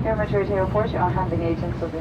Commemorative Airport, our handling agents will be.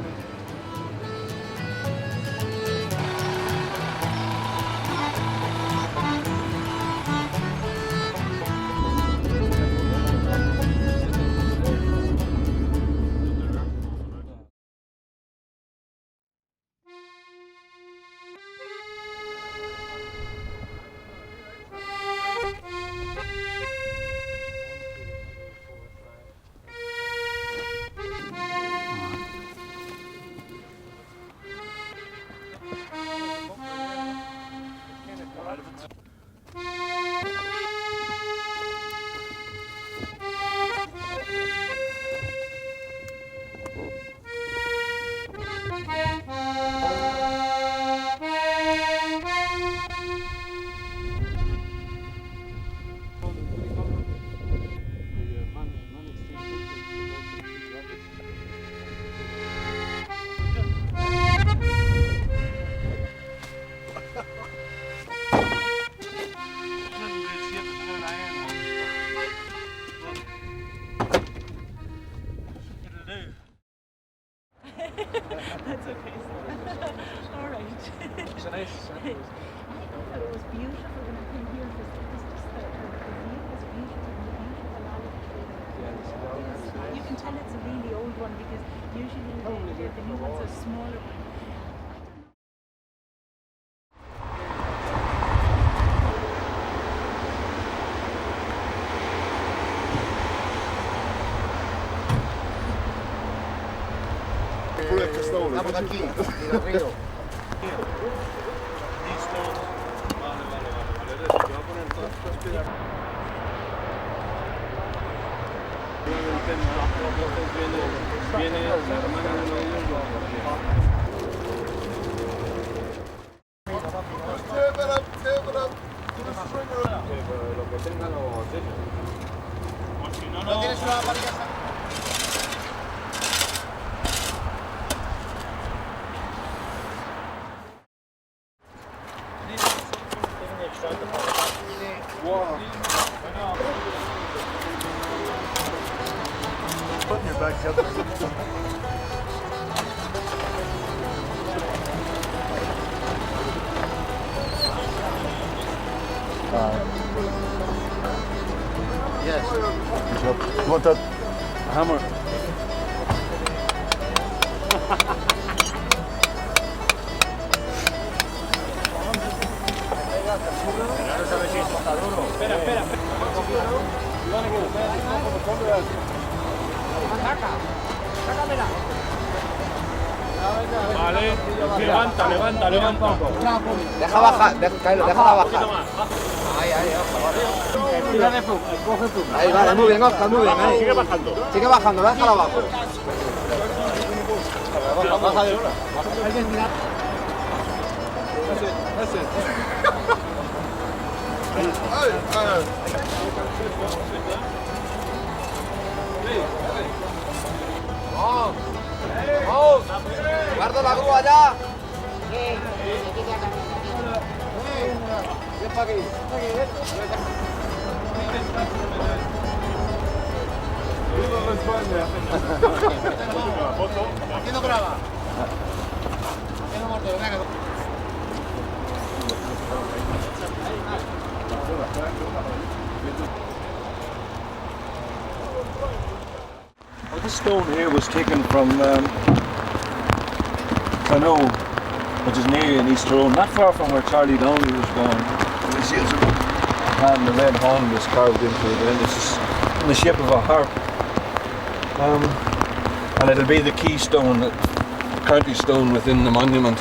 That's okay. All right. It's a nice I thought it was beautiful when I came here because it was just the view was beautiful and the beautiful olive. You can tell it's a really old one because usually the new ones are smaller. Estamos aquí, en el río. Viene la hermana de uno de ellos. Lo que tengan los sellos. ¿No tienes una varilla? Putting your back up. Yes. You want that hammer? Espera. Vale, levanta. Deja bajar, déjala bajar. Ahí, ahí, vale, muy bien, Oscar, muy bien. Ahí. Sigue bajando, déjala abajo. Baja de una. ¡Vamos! ¡Guardo la grúa ya! Ven para aquí. ¿Quién no graba? ¿Quién no muerto? Venga. Well, this stone here was taken from Cano, which is near in East Tyrone, not far from where Charlie Donnelly was born. You see it's a hand, the red horn was carved into it, and this is in the shape of a harp. And it'll be the keystone, the county stone within the monument.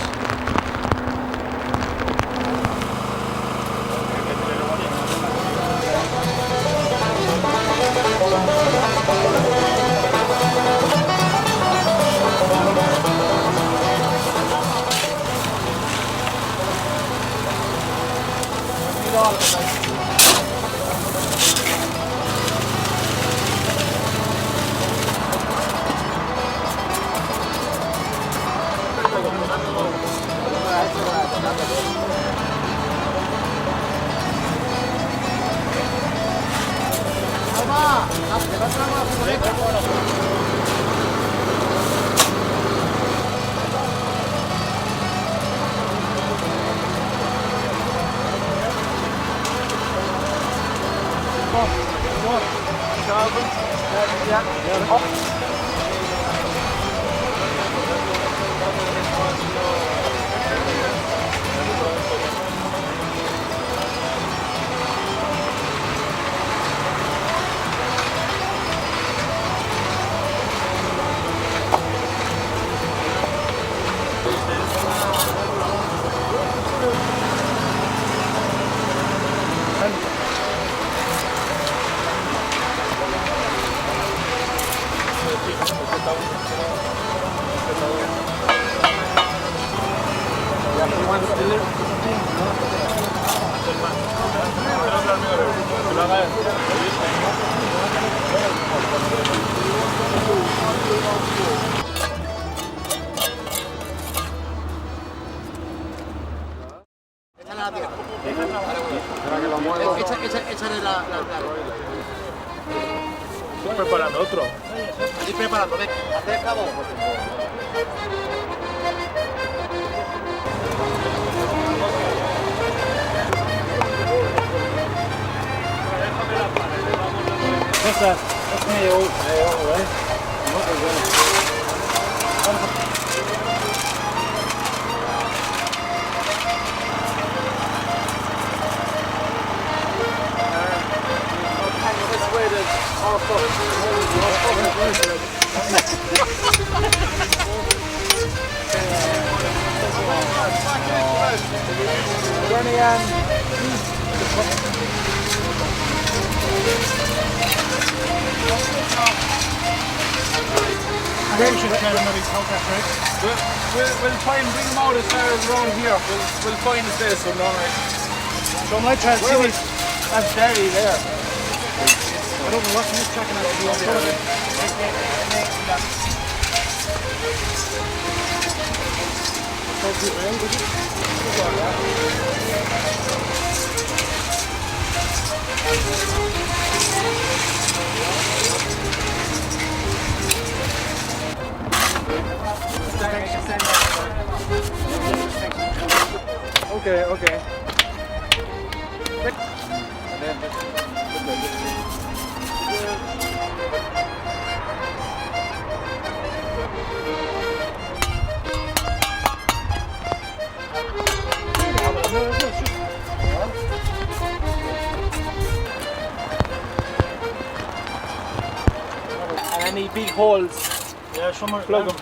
Échale la... Estoy preparando otro. Ir preparando, ven. Hacer cabo. That's me old, right? We'll try and bring them out as far as around here. We'll find a space for them, alright. So my chance is That's Derry there. I don't know what he's checking out. Okay, okay. And any big holes, Yeah, somewhere. plug them.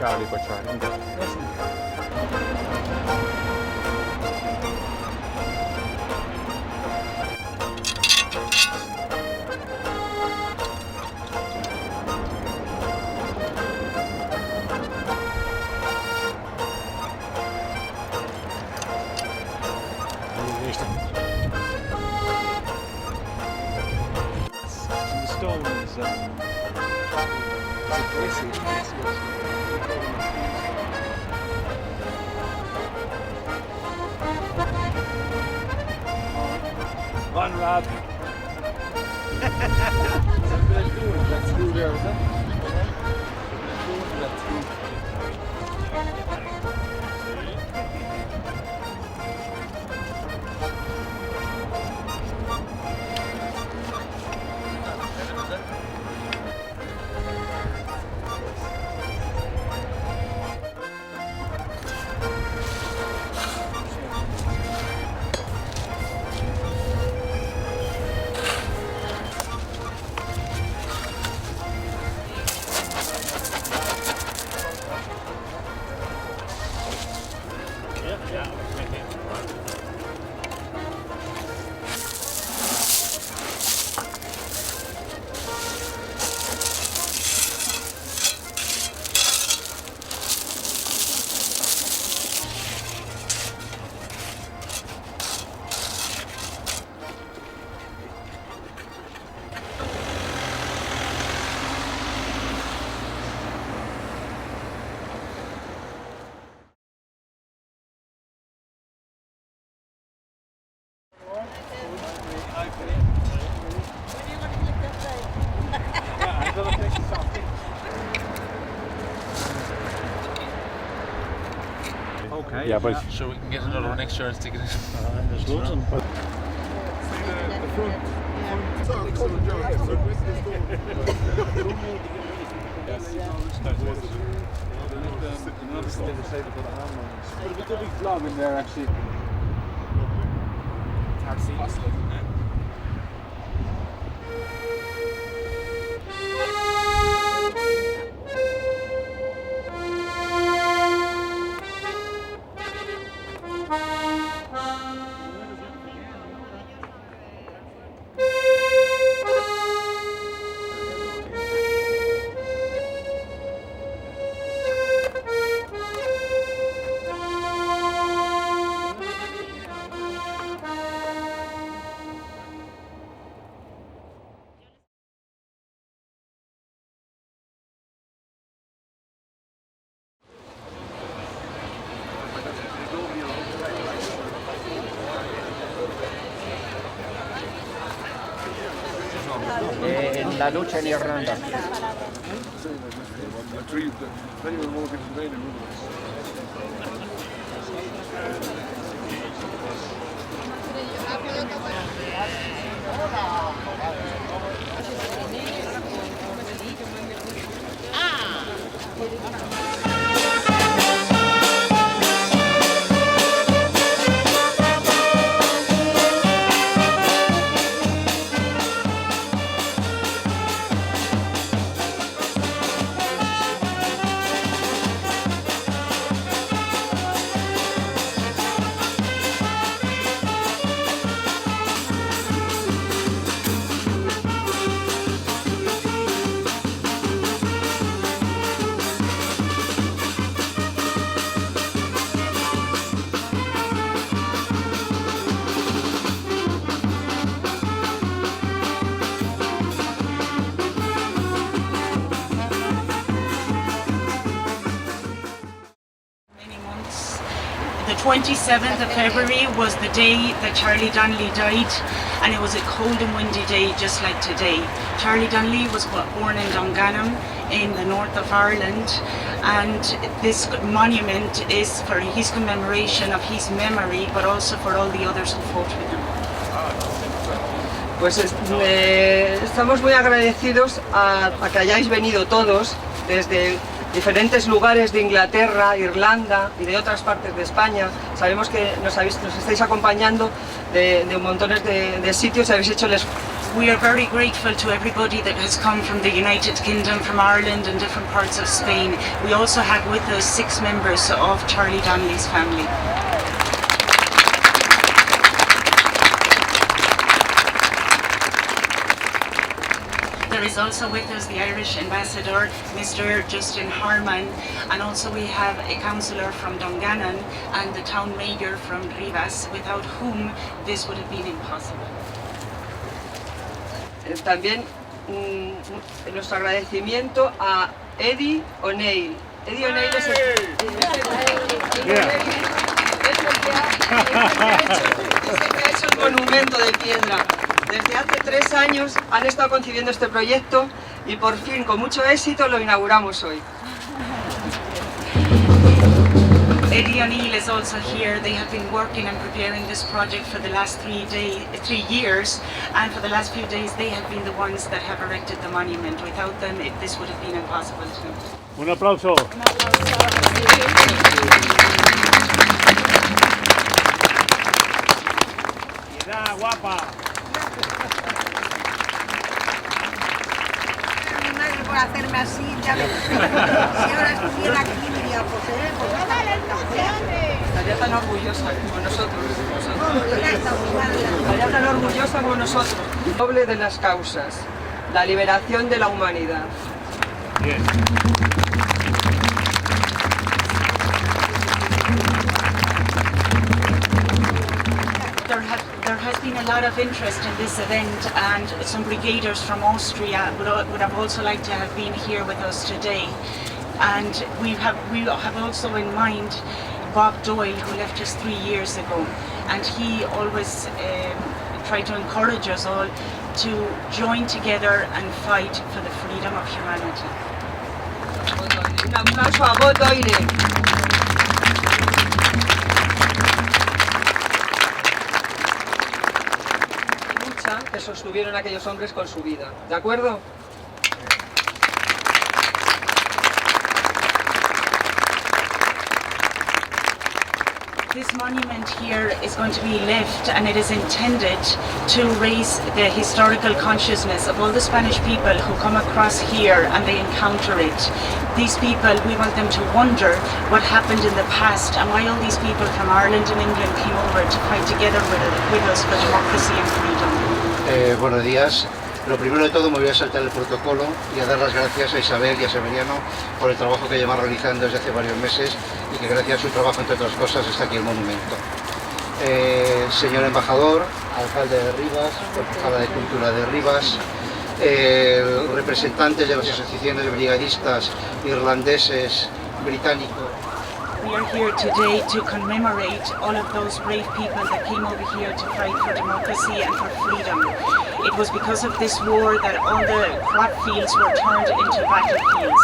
Charlie for Charlie. The stone is One lad. Let's do there, is it? Okay. Yeah, but So we can get another next year's ticket. There's loads of them. there's a big vlog in there actually. En la lucha en Irlanda. The 27th of February was the day that Charlie Donnelly died, and it was a cold and windy day just like today. Charlie Donnelly was born in Dungannon in the north of Ireland, and this monument is for his commemoration of his memory, but also for all the others who fought with him. Pues estamos muy agradecidos a que hayáis venido todos desde diferentes lugares de Inglaterra, Irlanda y de otras partes de España. Sabemos que nos estáis acompañando de montones de sitios y habéis hecho el esfuerzo. We are very grateful to everybody that has come from the United Kingdom, from Ireland and different parts of Spain. We also have with us 6 members of Charlie Donnelly's family. There is also with us the Irish ambassador, Mr. Justin Harman, and also we have a councillor from Dungannon and the town mayor from Rivas, without whom this would have been impossible. También nuestro agradecimiento a Eddie O'Neill. Eddie O'Neill es el que ha hecho el monumento de piedra. Desde hace 3 años han estado concibiendo este proyecto y por fin, con mucho éxito, lo inauguramos hoy. Eddie O'Neill is also here. They have been working and preparing this project for the last 3 years, and for the last few days they have been the ones that have erected the monument. Without them, this would have been impossible to. Un aplauso. Mira, guapa. Mi madre por hacerme así, ya ves. Si ahora estuviera aquí, diría, pues Estaría tan orgullosa como nosotros. Estaría tan orgullosa como nosotros. Doble de las causas, la liberación de la humanidad. Bien. There has been a lot of interest in this event, and some brigaders from Austria would have also liked to have been here with us today. And we have also in mind Bob Doyle, who left us 3 years ago, and he always tried to encourage us all to join together and fight for the freedom of humanity. Un aplauso a Bob Doyle. que sostuvieron aquellos hombres con su vida. ¿De acuerdo? This monument here is going to be left, and it is intended to raise the historical consciousness of all the Spanish people who come across here and they encounter it. These people, we want them to wonder what happened in the past and why all these people from Ireland and England came over to fight together with us for democracy and freedom. Buenos días. Lo primero de todo me voy a saltar el protocolo y a dar las gracias a Isabel y a Severiano por el trabajo que llevan realizando desde hace varios meses y que gracias a su trabajo, entre otras cosas, está aquí el monumento. Señor embajador, alcalde de Rivas, concejala de Cultura de Rivas, representantes de las asociaciones de brigadistas irlandeses, británicos. We are here today to commemorate all of those brave people that came over here to fight for democracy and for freedom. It was because of this war that all the crop fields were turned into battlefields.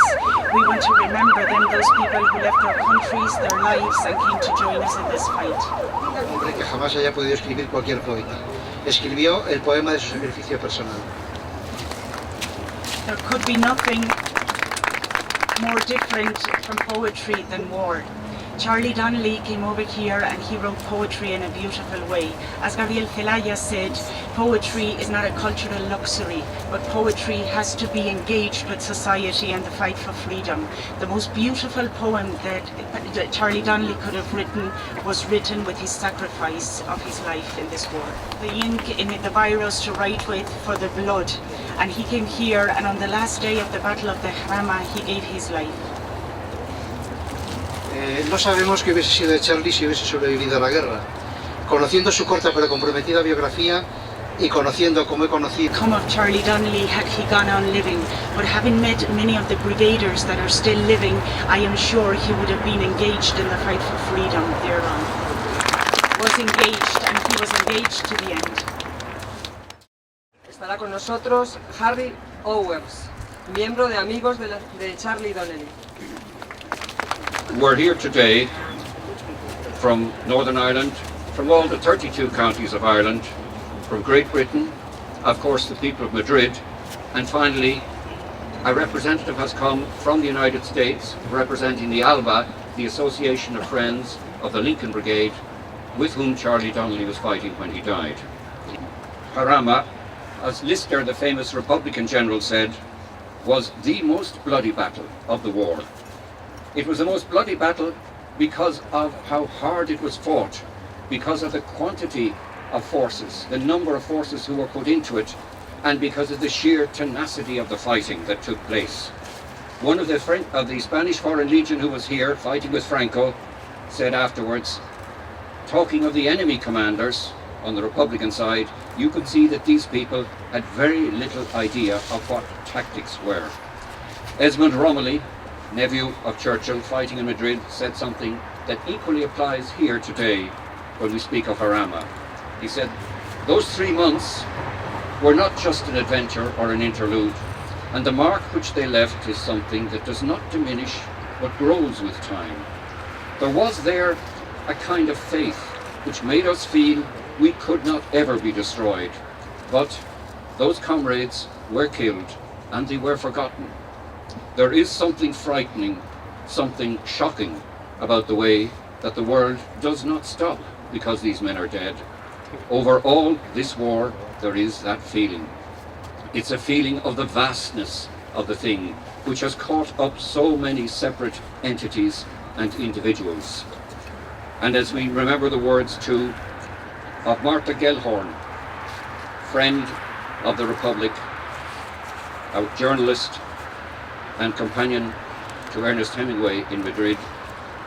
We want to remember them, those people who left their countries, their lives, and came to join us in this fight. Un hombre que jamás haya podido escribir cualquier poeta. Escribió el poema de su sacrificio personal. There could be nothing more different from poetry than war. Charlie Donnelly came over here and he wrote poetry in a beautiful way. As Gabriel Celaya said, poetry is not a cultural luxury, but poetry has to be engaged with society and the fight for freedom. The most beautiful poem that Charlie Donnelly could have written was written with his sacrifice of his life in this war. The ink in the virus to write with for the blood, and he came here, and on the last day of the Battle of Jarama he gave his life. No sabemos qué hubiese sido de Charlie si hubiese sobrevivido a la guerra. Conociendo su corta pero comprometida biografía y conociendo como he conocido. Come of Charlie Donnelly had he gone on living, but having met many of the brigaders that are still living, I am sure he would have been engaged in the fight for freedom thereon. Was engaged, and he was engaged to the end. Estará con nosotros Harry Owers, miembro de Amigos de Charlie Donnelly. We're here today from Northern Ireland, from all the 32 counties of Ireland, from Great Britain, of course the people of Madrid, and finally a representative has come from the United States representing the ALBA, the Association of Friends of the Lincoln Brigade, with whom Charlie Donnelly was fighting when he died. Jarama, as Lister, the famous Republican general, said, was the most bloody battle of the war. It was the most bloody battle because of how hard it was fought, because of the quantity of forces, the number of forces who were put into it, and because of the sheer tenacity of the fighting that took place. One of the Spanish Foreign Legion who was here fighting with Franco said afterwards, talking of the enemy commanders on the Republican side, you could see that these people had very little idea of what tactics were. Esmond Romilly, nephew of Churchill fighting in Madrid, said something that equally applies here today when we speak of Jarama. He said, those 3 months were not just an adventure or an interlude, and the mark which they left is something that does not diminish but grows with time. There was there a kind of faith which made us feel we could not ever be destroyed, but those comrades were killed and they were forgotten. There is something frightening, something shocking about the way that the world does not stop because these men are dead. Over all this war, there is that feeling. It's a feeling of the vastness of the thing, which has caught up so many separate entities and individuals. And as we remember the words too of Martha Gellhorn, friend of the Republic, a journalist and companion to Ernest Hemingway in Madrid,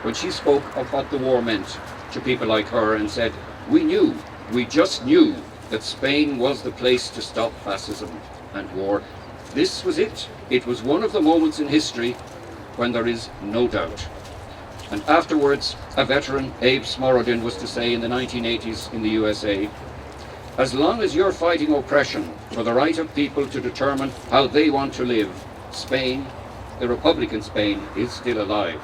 when she spoke of what the war meant to people like her and said, we just knew that Spain was the place to stop fascism and war. This was it. It was one of the moments in history when there is no doubt. And afterwards, a veteran, Abe Smorodin, was to say in the 1980s in the USA, as long as you're fighting oppression for the right of people to determine how they want to live, Spain, the Republican Spain, is still alive.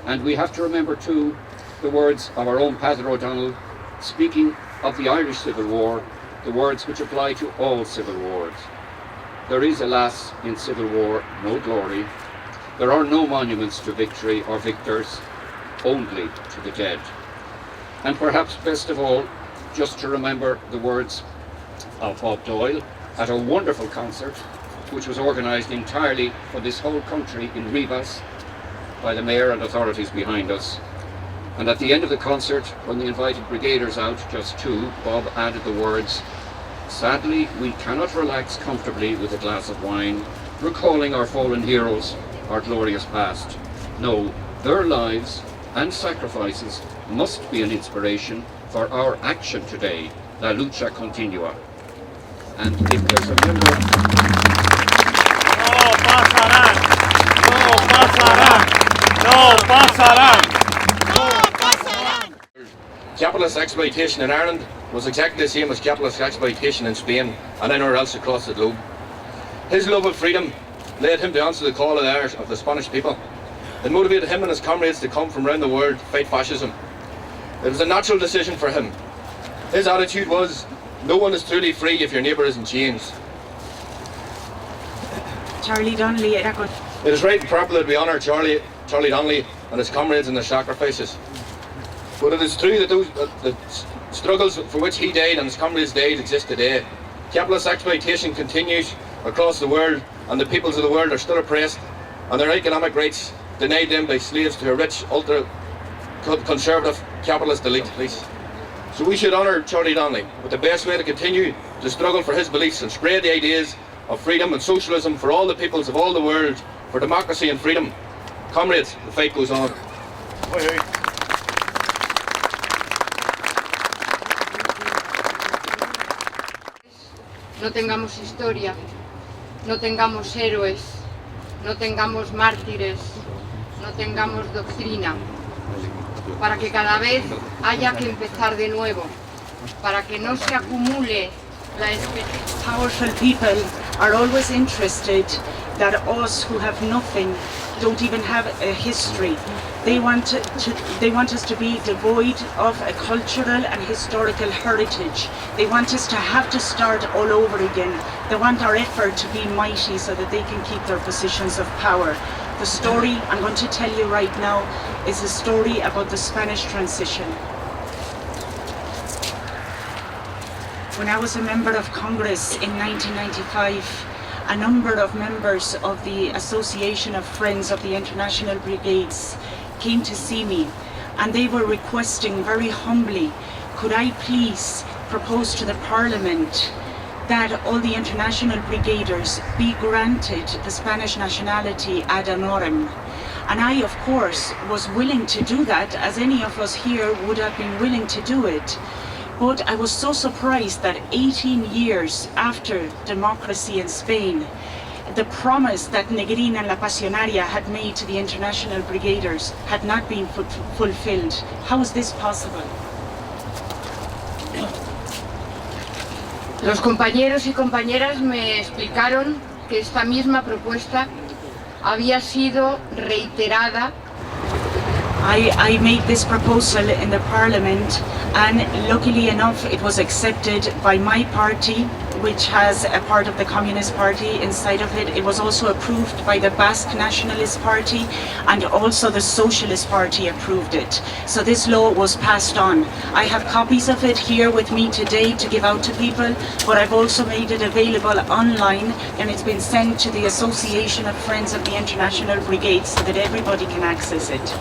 And we have to remember too the words of our own Patrick O'Donnell, speaking of the Irish Civil War, the words which apply to all civil wars. There is, alas, in civil war no glory. There are no monuments to victory or victors, only to the dead. And perhaps best of all, just to remember the words of Bob Doyle at a wonderful concert which was organised entirely for this whole country in Rivas by the Mayor and authorities behind us. And at the end of the concert, when they invited brigaders out, just two, Bob added the words, "Sadly, we cannot relax comfortably with a glass of wine, recalling our fallen heroes, our glorious past. No, their lives and sacrifices must be an inspiration for our action today. La lucha continua." And if there's a member... No pasarán! No pasarán! No pasarán! Capitalist exploitation in Ireland was exactly the same as capitalist exploitation in Spain and anywhere else across the globe. His love of freedom led him to answer the call of the Spanish people. It motivated him and his comrades to come from around the world to fight fascism. It was a natural decision for him. His attitude was, no one is truly free if your neighbour is in chains. Charlie Donnelly era con... It is right and proper that we honour Charlie Donnelly and his comrades in their sacrifices. But it is true that the struggles for which he died and his comrades died exist today. Capitalist exploitation continues across the world, and the peoples of the world are still oppressed and their economic rights denied them by slaves to a rich, ultra-conservative capitalist elite. So we should honour Charlie Donnelly, but the best way to continue to struggle for his beliefs and spread the ideas of freedom and socialism for all the peoples of all the world, for democracy and freedom. Comrades, the fight goes on. No tengamos historia, no tengamos héroes, no tengamos mártires, no tengamos doctrina, para que cada vez haya que empezar de nuevo, para que no se acumule la experiencia. Powerful people are always interested that us who have nothing, don't even have a history. They want us to be devoid of a cultural and historical heritage. They want us to have to start all over again. They want our effort to be mighty so that they can keep their positions of power. The story I'm going to tell you right now is a story about the Spanish transition. When I was a member of Congress in 1995, a number of members of the Association of Friends of the International Brigades came to see me, and they were requesting very humbly, could I please propose to the Parliament that all the international brigaders be granted the Spanish nationality ad honorem. And I, of course, was willing to do that, as any of us here would have been willing to do it. But I was so surprised that 18 years after democracy in Spain, the promise that Negrín and La Pasionaria had made to the international brigaders had not been fulfilled. How is this possible? Los compañeros y compañeras me explicaron que esta misma propuesta había sido reiterada. I made this proposal in the Parliament, and luckily enough it was accepted by my party, which has a part of the Communist Party inside of it. It was also approved by the Basque Nationalist Party, and also the Socialist Party approved it. So this law was passed on. I have copies of it here with me today to give out to people, but I've also made it available online, and it's been sent to the Association of Friends of the International Brigade so that everybody can access it.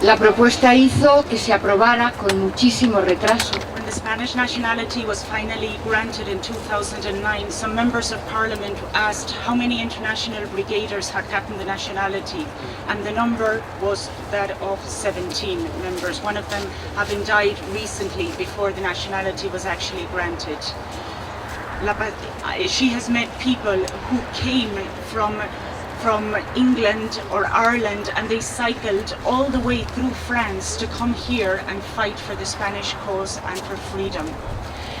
La propuesta hizo que se aprobara con muchísimo retraso. When the Spanish nationality was finally granted in 2009, some members of Parliament asked how many international brigaders had gotten the nationality, and the number was that of 17 members, one of them having died recently before the nationality was actually granted. She has met people who came from England or Ireland, and they cycled all the way through France to come here and fight for the Spanish cause and for freedom.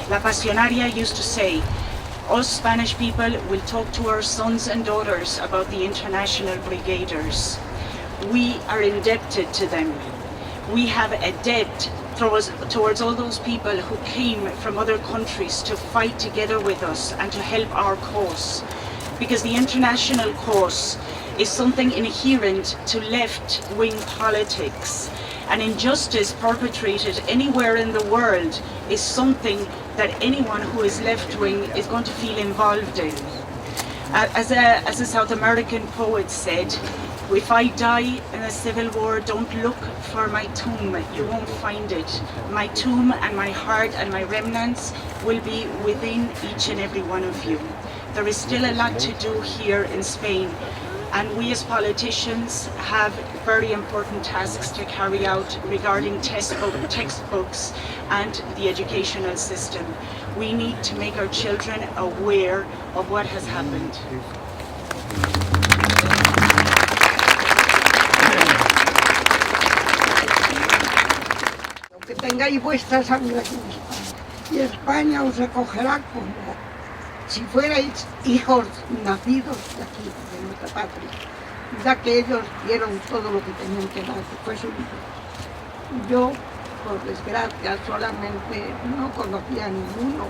La Pasionaria used to say, us Spanish people will talk to our sons and daughters about the international brigaders. We are indebted to them. we have a debt towards all those people who came from other countries to fight together with us and to help our cause. Because the international cause is something inherent to left-wing politics. And injustice perpetrated anywhere in the world is something that anyone who is left-wing is going to feel involved in. As a South American poet said, if I die in a civil war, don't look for my tomb, you won't find it. My tomb and my heart and my remnants will be within each and every one of you. There is still a lot to do here in Spain, and we as politicians have very important tasks to carry out regarding textbooks and the educational system. We need to make our children aware of what has happened. Que tengáis vuestra sangre aquí en España, y España os acogerá como si fuerais hijos nacidos de aquí, de nuestra patria, ya que ellos dieron todo lo que tenían que dar, que fue su vida. Yo, por desgracia, solamente no conocía a ninguno,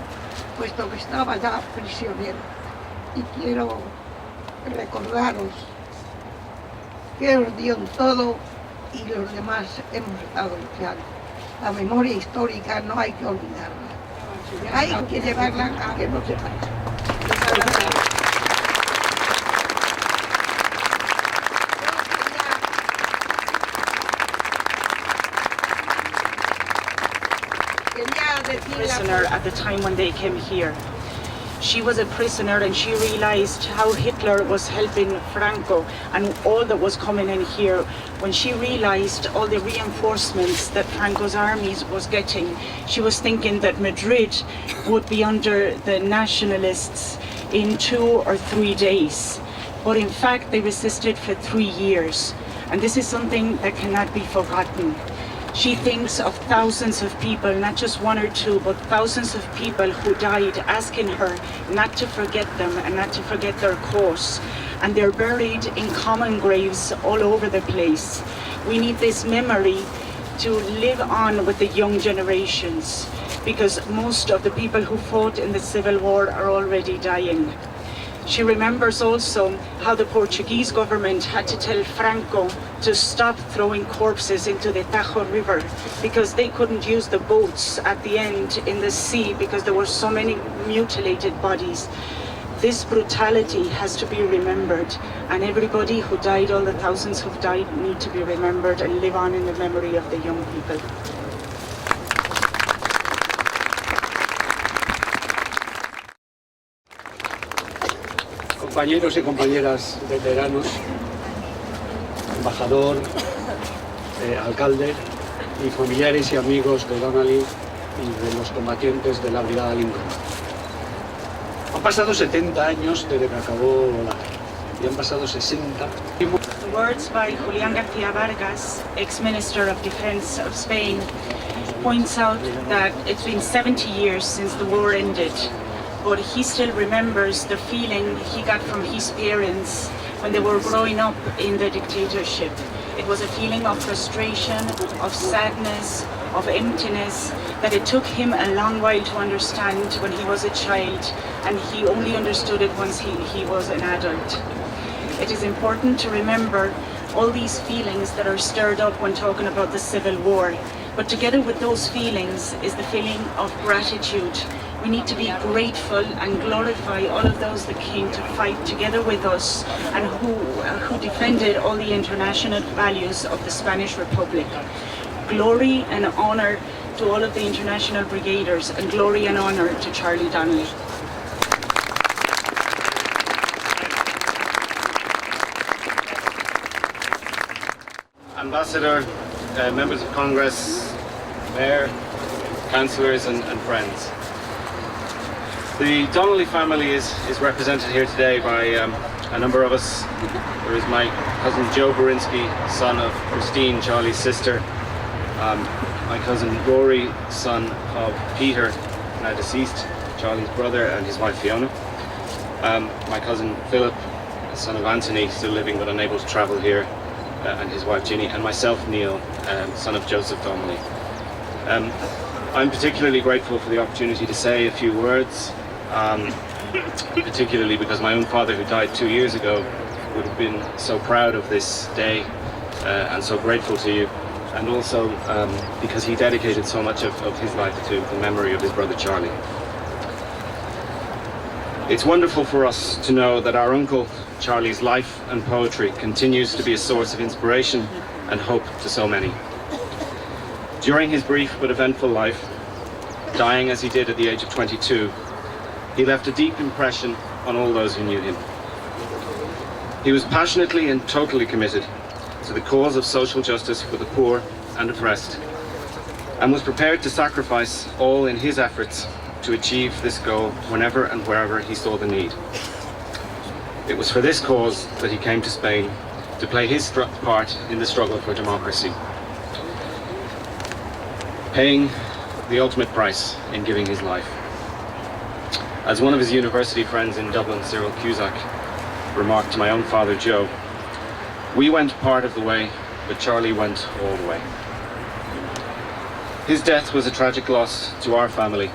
puesto que estaba ya prisionero. Y quiero recordaros que os dio todo y los demás hemos estado luchando. La memoria histórica no hay que olvidarla, hay que llevarla a que no se vaya. Prisoner at the time when they came here. She was a prisoner and she realized how Hitler was helping Franco and all that was coming in here. When she realized all the reinforcements that Franco's armies was getting, she was thinking that Madrid would be under the nationalists in 2 or 3 days. But in fact, they resisted for 3 years. And this is something that cannot be forgotten. She thinks of thousands of people, not just 1 or 2, but thousands of people who died, asking her not to forget them and not to forget their cause. And they're buried in common graves all over the place. We need this memory to live on with the young generations, because most of the people who fought in the Civil War are already dying. She remembers also how the Portuguese government had to tell Franco to stop throwing corpses into the Tajo River because they couldn't use the boats at the end in the sea because there were so many mutilated bodies. This brutality has to be remembered, and everybody who died, all the thousands who've died, need to be remembered and live on in the memory of the young people. Compañeros y compañeras veteranos, embajador, alcalde y familiares y amigos de Donnelly y de los combatientes de la Brigada Lincoln. Han pasado 70 años desde que acabó la guerra y han pasado 60. The words by Julián García Vargas, ex-Minister of Defense of Spain, points out that it's been 70 years since the war ended. But he still remembers the feeling he got from his parents when they were growing up in the dictatorship. It was a feeling of frustration, of sadness, of emptiness, that it took him a long while to understand when he was a child, and he only understood it once he was an adult. It is important to remember all these feelings that are stirred up when talking about the Civil War. But together with those feelings is the feeling of gratitude. We need to be grateful and glorify all of those that came to fight together with us and who defended all the international values of the Spanish Republic. Glory and honor to all of the international brigaders, and glory and honor to Charlie Donnelly. Ambassador, members of Congress, Mayor, councillors and friends. The Donnelly family is represented here today by a number of us. There is my cousin Joe Berinsky, son of Christine, Charlie's sister. My cousin Rory, son of Peter, now deceased, Charlie's brother, and his wife Fiona. My cousin Philip, son of Anthony, still living but unable to travel here. and his wife Ginny, and myself, Neil, son of Joseph Donnelly. I'm particularly grateful for the opportunity to say a few words, particularly because my own father, who died 2 years ago, would have been so proud of this day and so grateful to you, and also because he dedicated so much of his life to the memory of his brother Charlie. It's wonderful for us to know that our uncle Charlie's life and poetry continues to be a source of inspiration and hope to so many. During his brief but eventful life, dying as he did at the age of 22, he left a deep impression on all those who knew him. He was passionately and totally committed to the cause of social justice for the poor and oppressed, and was prepared to sacrifice all in his efforts to achieve this goal whenever and wherever he saw the need. It was for this cause that he came to Spain to play his part in the struggle for democracy, paying the ultimate price in giving his life. As one of his university friends in Dublin, Cyril Cusack, remarked to my own father Joe, "We went part of the way, but Charlie went all the way." His death was a tragic loss to our family,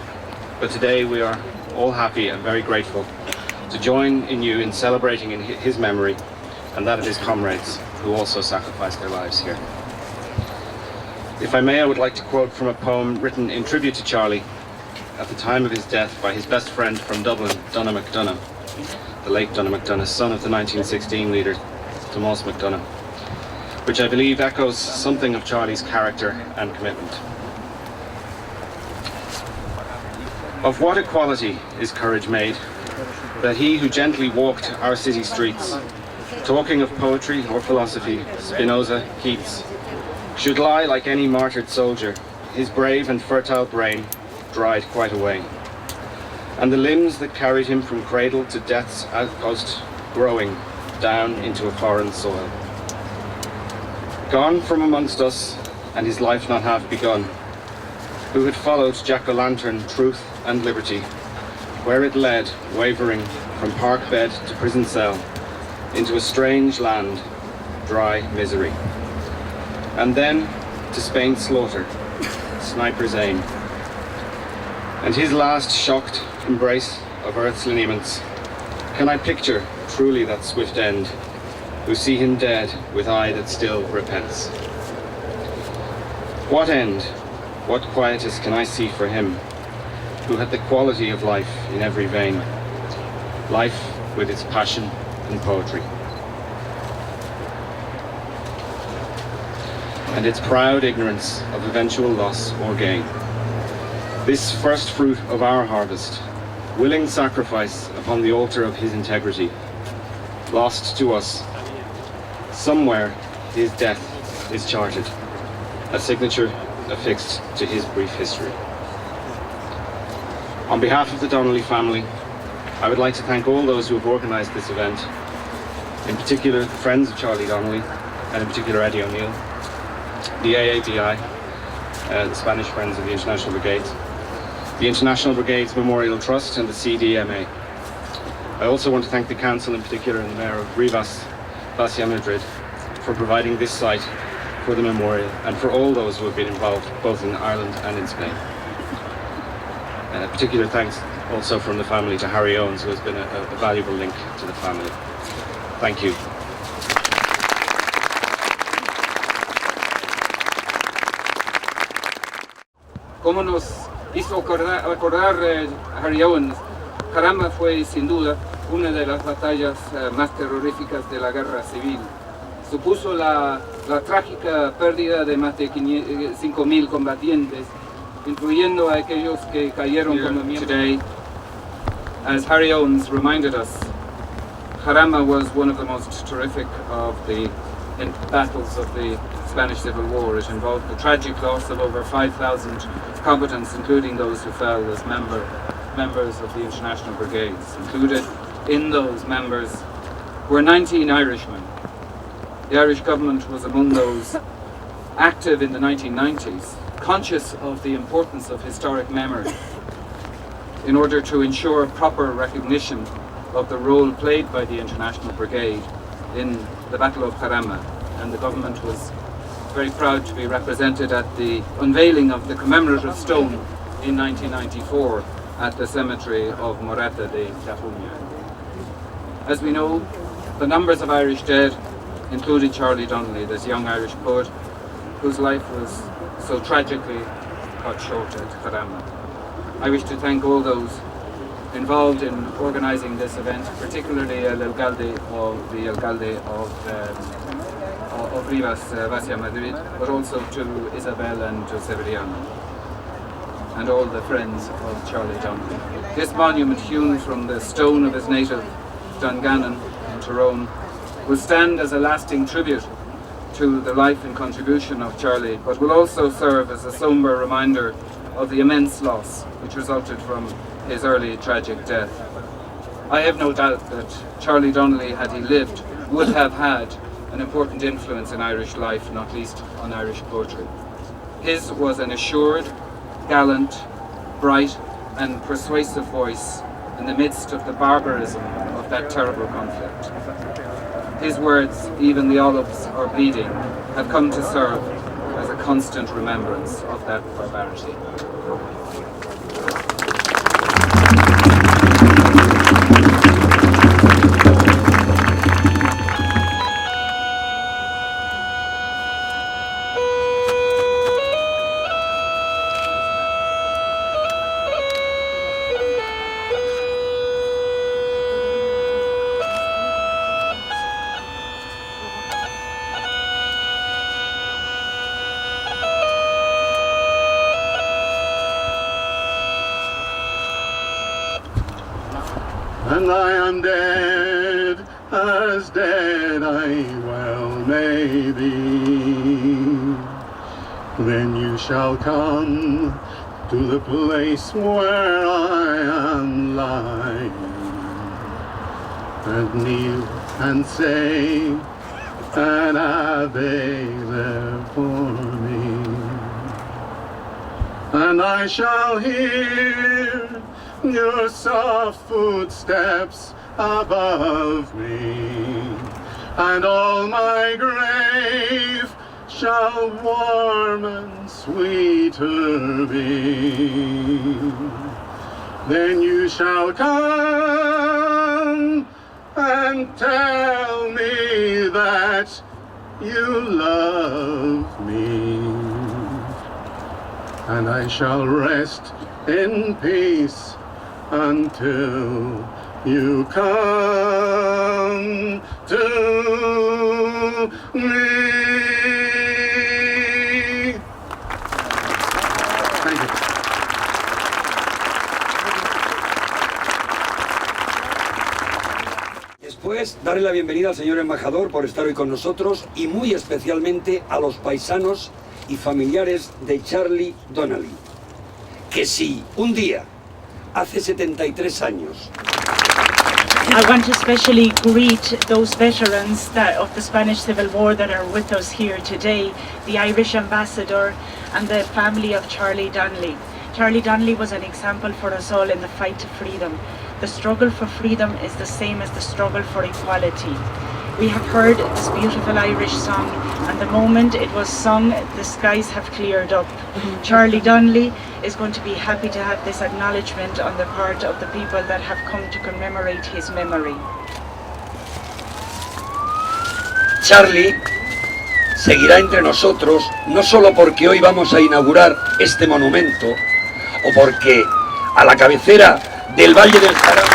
but today we are all happy and very grateful to join in you in celebrating in his memory and that of his comrades who also sacrificed their lives here. If I may, I would like to quote from a poem written in tribute to Charlie at the time of his death by his best friend from Dublin, Donogh MacDonagh, the late Donogh MacDonagh, son of the 1916 leader, Tomás MacDonagh, which I believe echoes something of Charlie's character and commitment. Of what equality is courage made, that he who gently walked our city streets, talking of poetry or philosophy, Spinoza, Keats, should lie like any martyred soldier, his brave and fertile brain dried quite away, and the limbs that carried him from cradle to death's outpost growing down into a foreign soil. Gone from amongst us, and his life not half begun, who had followed jack-o'-lantern truth and liberty, where it led, wavering from park bed to prison cell, into a strange land, dry misery. And then to Spain's slaughter, sniper's aim. And his last shocked embrace of earth's lineaments. Can I picture truly that swift end, who see him dead with eye that still repents? What end, what quietus can I see for him, who had the quality of life in every vein, life with its passion and poetry, and its proud ignorance of eventual loss or gain. This first fruit of our harvest, willing sacrifice upon the altar of his integrity, lost to us. Somewhere his death is charted, a signature affixed to his brief history. On behalf of the Donnelly family, I would like to thank all those who have organised this event, in particular the friends of Charlie Donnelly, and in particular Eddie O'Neill, the AABI, the Spanish Friends of the International Brigades, the International Brigades Memorial Trust, and the CDMA. I also want to thank the Council in particular and the Mayor of Rivas, Vacia Madrid, for providing this site for the memorial, and for all those who have been involved both in Ireland and in Spain. Particular thanks also from the family to Harry Owens, who has been a valuable link to the family. Thank you. Como nos hizo recordar Harry Owens, Jarama fue sin duda una de las batallas más terroríficas de la guerra civil. Supuso la trágica pérdida de más de 5.000 combatientes, incluyendo a aquellos que cayeron como miembros. Today, as Harry Owens reminded us, Jarama was one of the most terrific of the battles of the Spanish Civil War. It involved the tragic loss of over 5,000 combatants, including those who fell as members of the International Brigades. Included in those members were 19 Irishmen. The Irish government was among those active in the 1990s, conscious of the importance of historic memory in order to ensure proper recognition of the role played by the International Brigade in the Battle of Jarama and the government was very proud to be represented at the unveiling of the commemorative stone in 1994 at the cemetery of Morata de Catalunya. As we know, the numbers of Irish dead included Charlie Donnelly, this young Irish poet whose life was so tragically cut short at Jarama. I wish to thank all those involved in organising this event, particularly the alcalde of Rivas, Vacia Madrid, but also to Isabel and to Severiano, and all the friends of Charlie Donnelly. This monument, hewn from the stone of his native Dungannon in Tyrone, will stand as a lasting tribute to the life and contribution of Charlie, but will also serve as a sombre reminder of the immense loss which resulted from his early tragic death. I have no doubt that Charlie Donnelly, had he lived, would have had an important influence in Irish life, not least on Irish poetry. His was an assured, gallant, bright and persuasive voice in the midst of the barbarism of that terrible conflict. His words, "Even the olives are bleeding," have come to serve as a constant remembrance of that barbarity. And I am dead, as dead I well may be. Then you shall come to the place where I am lying, and kneel and say an Ave there for me. And I shall hear your soft footsteps above me, and all my grave shall warm and sweeter be. Then you shall come and tell me that you love me, and I shall rest in peace until you come to me. Thank you. Después, darle la bienvenida al señor embajador por estar hoy con nosotros y muy especialmente a los paisanos y familiares de Charlie Donnelly, que si un día, hace 73 años, I want to especially greet those veterans of the Spanish Civil War that are with us here today, the Irish ambassador and the family of Charlie Donnelly. Charlie Donnelly was an example for us all in the fight to freedom. The struggle for freedom is the same as the struggle for equality. We have heard this beautiful Irish song, and the moment it was sung, the skies have cleared up. Charlie Donnelly is going to be happy to have this acknowledgement on the part of the people that have come to commemorate his memory. Charlie seguirá entre nosotros no solo porque hoy vamos a inaugurar este monumento o porque a la cabecera del Valle del Jarama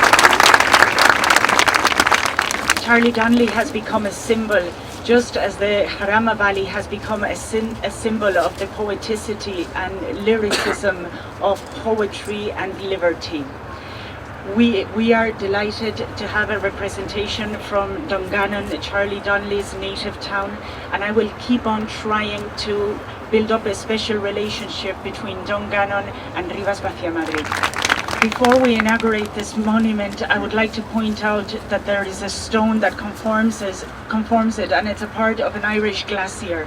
Charlie Donnelly has become a symbol, just as the Jarama Valley has become a symbol of the poeticity and lyricism of poetry and liberty. We are delighted to have a representation from Dungannon, Charlie Donnelly's native town, and I will keep on trying to build up a special relationship between Dungannon and Rivas Vacia Madrid. Before we inaugurate this monument, I would like to point out that there is a stone that conforms it, and it's a part of an Irish glacier.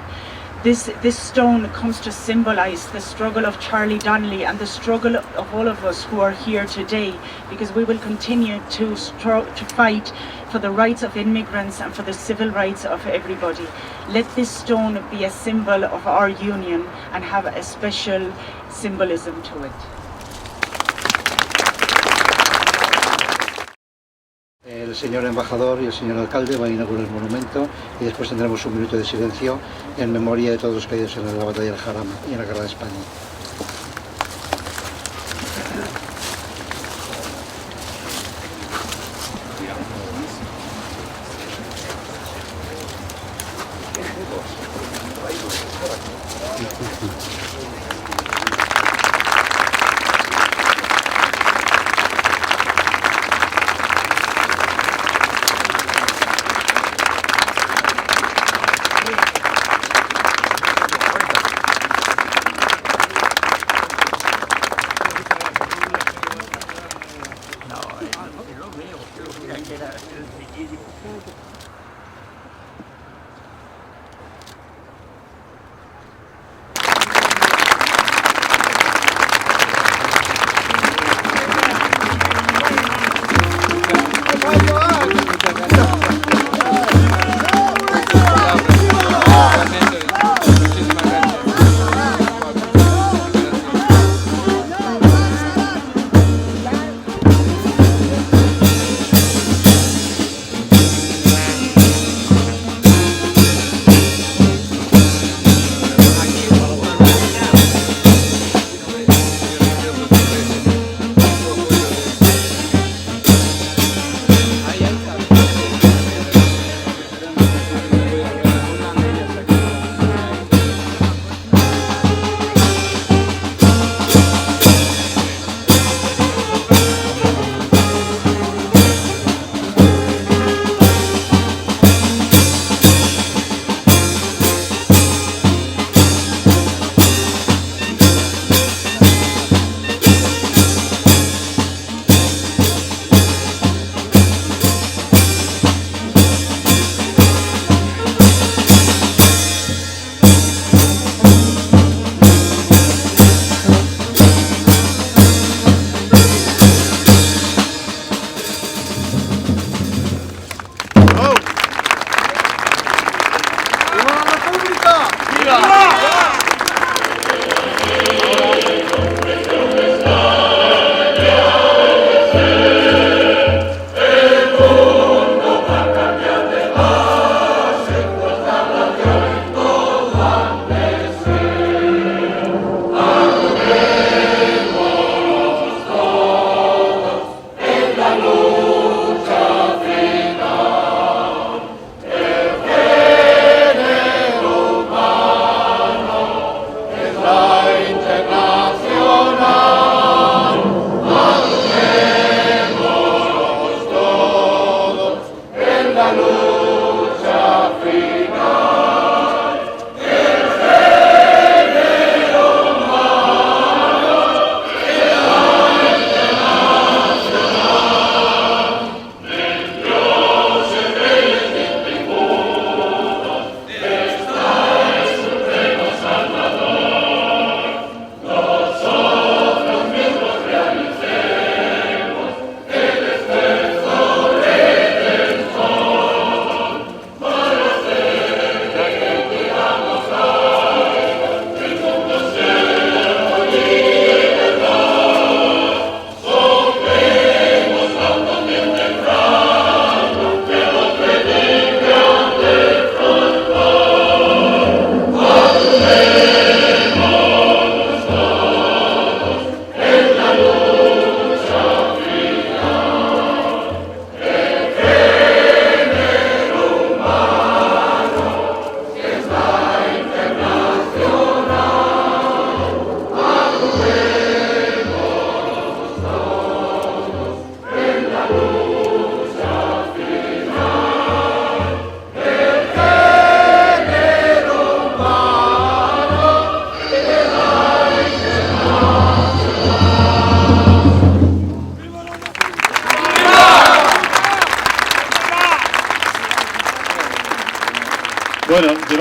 This stone comes to symbolize the struggle of Charlie Donnelly and the struggle of all of us who are here today, because we will continue to fight for the rights of immigrants and for the civil rights of everybody. Let this stone be a symbol of our union and have a special symbolism to it. El señor embajador y el señor alcalde van a inaugurar el monumento y después tendremos un minuto de silencio en memoria de todos los caídos en la batalla del Jarama y en la guerra de España.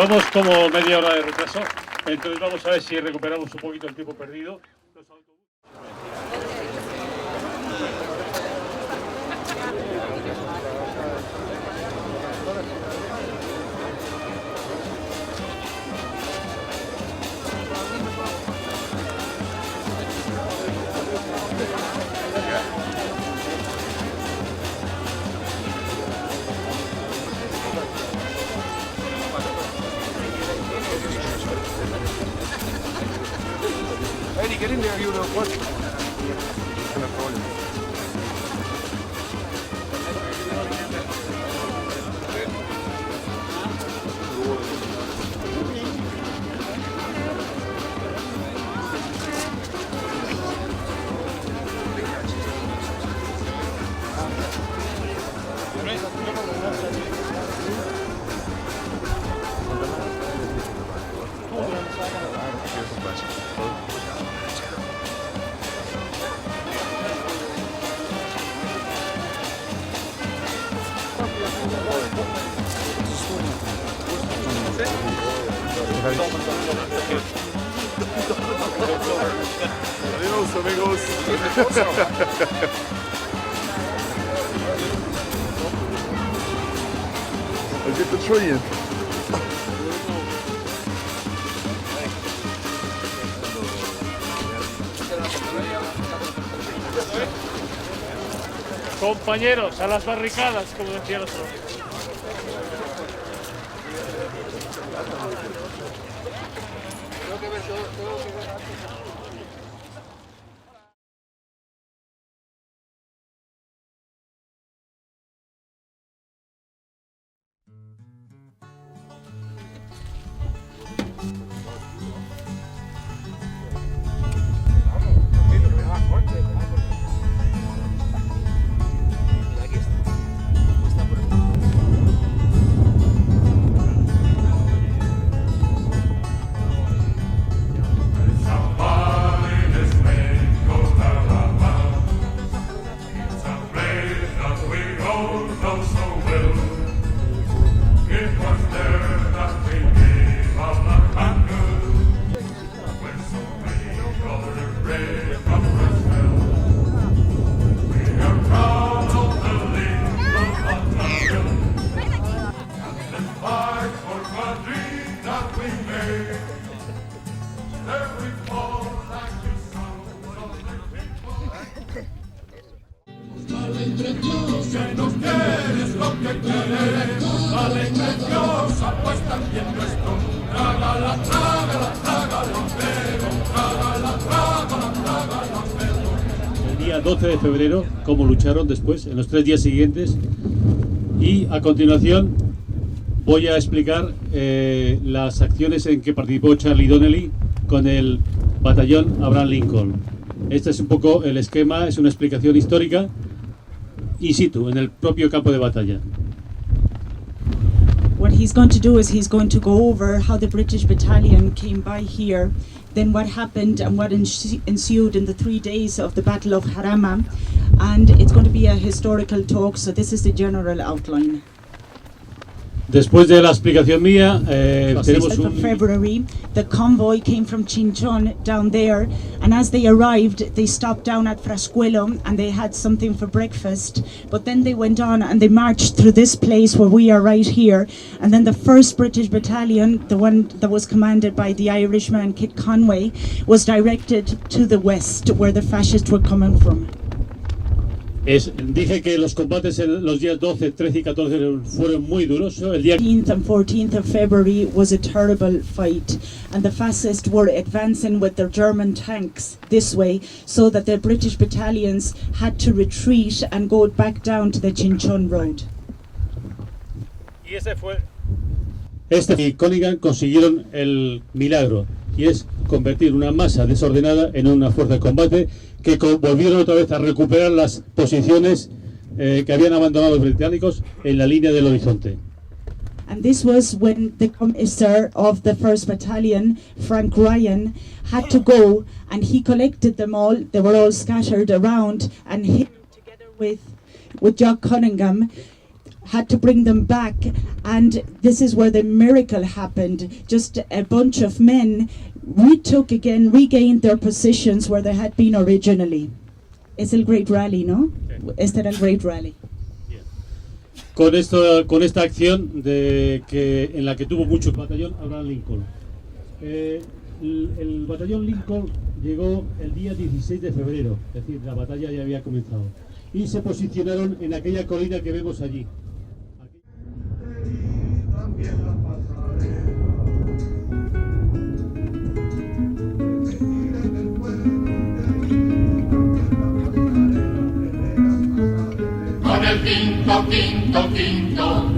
Vamos como media hora de retraso, entonces vamos a ver si recuperamos un poquito el tiempo perdido. Eddie, get in there, you little what? Adiós, amigos. I'll get the tree in. Compañeros, a las barricadas, como decía el otro. El día 12 de febrero, cómo lucharon después, en los 3 días siguientes, y a continuación voy a explicar las acciones en que participó Charlie Donnelly con el batallón Abraham Lincoln. Este es un poco el esquema, es una explicación histórica in situ, en el propio campo de batalla. What he's going to do is he's going to go over how the British battalion came by here, then what happened and what ensued in the 3 days of the Battle of Jarama, and it's going to be a historical talk, so this is the general outline. Después de la explicación mía, tenemos In February, the convoy came from Chinchon down there, and as they arrived, they stopped down at Frascuelo and they had something for breakfast. But then they went on and they marched through this place where we are right here. And then the 1st British Battalion, the one that was commanded by the Irishman Kit Conway, was directed to the west, where the fascists were coming from. Dije que los combates en los días 12, 13 y 14 fueron muy duros. El día 13th and 14th of February was a terrible fight, and the fascists were advancing with their German tanks this way, so that the British battalions had to retreat and go back down to the Chinchon Road. Y Cunningham consiguieron el milagro, y es convertir una masa desordenada en una fuerza de combate que volvieron otra vez a recuperar las posiciones que habían abandonado los británicos en la línea del horizonte. And this was when the commissar of the 1st Battalion, Frank Ryan, had to go, and he collected them all. They were all scattered around, and he, together with Jock Cunningham, had to bring them back, and this is where the miracle happened. Just a bunch of men regained their positions where they had been originally. Es el Great Rally, ¿no? Este era el Great Rally. Con esta acción en la que tuvo mucho el batallón Abraham Lincoln. El batallón Lincoln llegó el día 16 de febrero, es decir, la batalla ya había comenzado. Y se posicionaron en aquella colina que vemos allí. Con el quinto,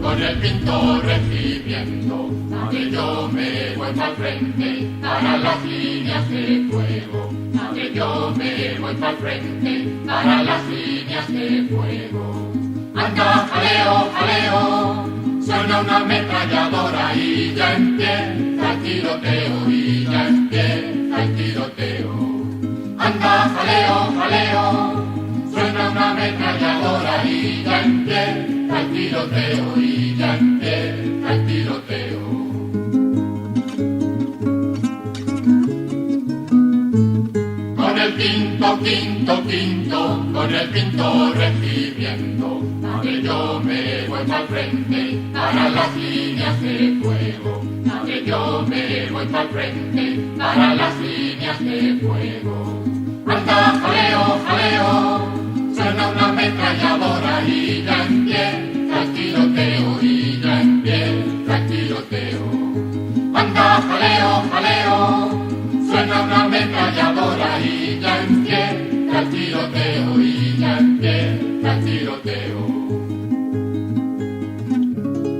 con el quinto regimiento, que yo me voy para frente, para las líneas de fuego, que yo me voy para frente, para las líneas de fuego. Anda, jaleo, jaleo, suena una ametralladora y ya empieza el tiroteo, y ya empieza el tiroteo. Anda, jaleo, jaleo, suena una ametralladora y ya empieza el tiroteo, y ya empieza el tiroteo. Con el quinto, con el quinto regimiento, que yo me voy para frente, para las líneas de fuego, que yo me voy para frente, para las líneas de fuego. Anda, jaleo, jaleo, suena una ametralladora y ya empieza el tiroteo, y ya empieza el tiroteo. Anda, jaleo, jaleo, suena una ametralladora y ya empieza el tiroteo.